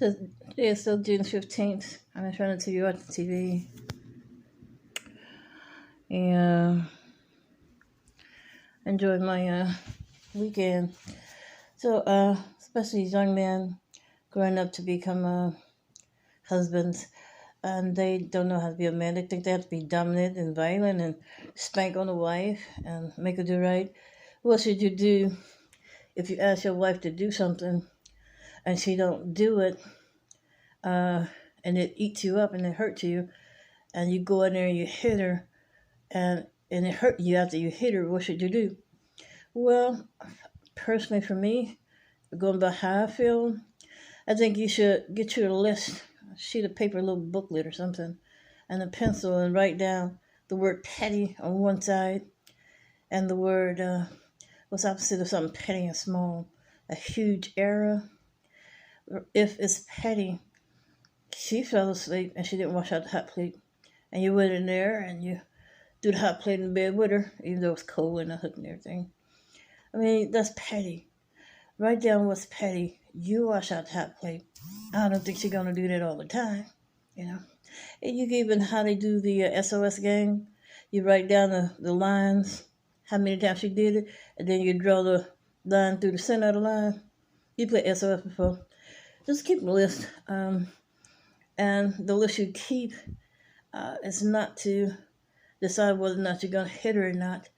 So today is still June 15th. I'm trying to watch TV. And enjoy my weekend. So, especially young men growing up to become husbands, and they don't know how to be a man. They think they have to be dominant and violent and spank on the wife and make her do right. What should you do if you ask your wife to do something and she don't do it, and it eats you up and it hurts you, and you go in there and you hit her, and it hurt you after you hit her? What should you do? Well, personally for me, going by how I feel, I think you should get you a list, a sheet of paper, a little booklet or something, and a pencil, and write down the word petty on one side and the word, what's opposite of something petty and small? A huge error. If it's petty, she fell asleep and she didn't wash out the hot plate, and you went in there and you do the hot plate in bed with her, even though it's cold and the hook and everything. I mean, that's petty. Write down what's petty. You wash out the hot plate. I don't think she's going to do that all the time, you know. And you can even how they do the SOS game. You write down the lines, how many times she did it, and then you draw the line through the center of the line. You played SOS before. Just keep a list. And the list you keep is not to decide whether or not you're going to hit her or not.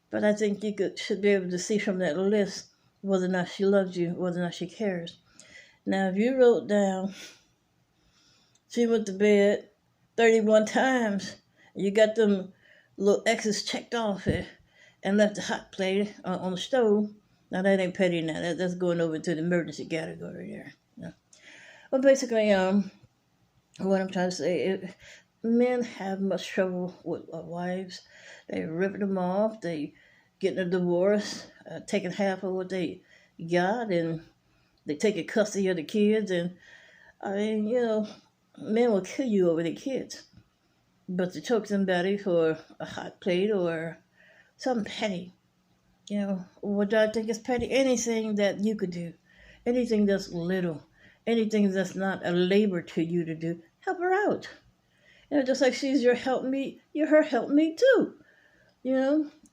But I think you should be able to see from that list whether or not she loves you, whether or not she cares. Now, if you wrote down she went to bed 31 times, and you got them little X's checked off it, and left the hot plate on the stove, now that ain't petty now. That's going over to the emergency category there. Yeah. Well, basically, what I'm trying to say, men have much trouble with wives. They ripping them off. They getting a divorce, taking half of what they got, and they taking custody of the kids. And I mean, men will kill you over their kids. But to choke somebody for a hot plate or something petty, what do I think is petty? Anything that you could do, anything that's little, anything that's not a labor to you to do, help her out. Just like she's your helpmeet, you're her helpmeet too.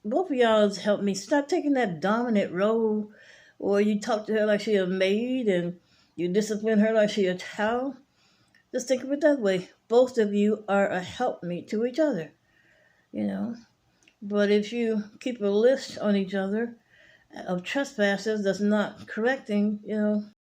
Both of y'all help me. Stop taking that dominant role, or you talk to her like she a maid and you discipline her like she a child. Just think of it that way. Both of you are a helpmeet to each other, But if you keep a list on each other of trespasses that's not correcting,